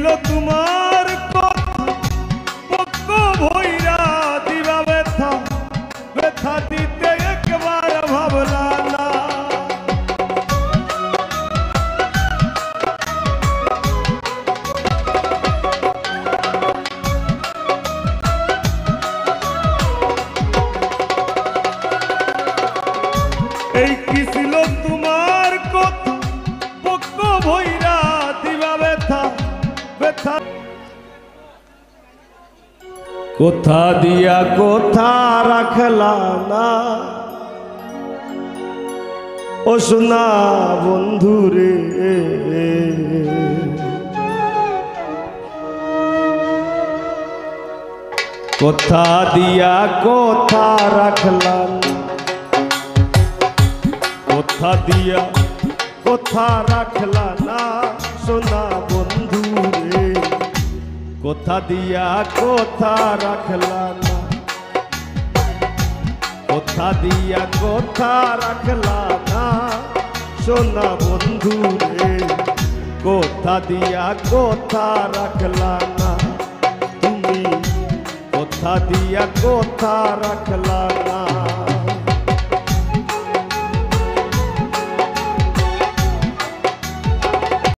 ছিল তোমার কথা পক্ষ ভৈরা দিবা ব্যথা ব্যথা দিতে একবার ভাবলা না এই কি ছিল তোমার কথা পক্ষ ভৈরা দিবা ব্যথা ব্যথা কোথা দিয়া কোথা রাখলা না ও সোনা বন্ধু রে কোথা দিয়া কোথা রাখলা না কোথা দিয়া কোথা রাখলা না সোনা বন্ধু রে কোথা দিয়া কোথা রাখলা না কোথা দিয়া কোথা রাখলা না সোনা বন্ধু রে কোথা দিয়া কোথা রাখলা না তুমি কোথা দিয়া কোথা রাখলা না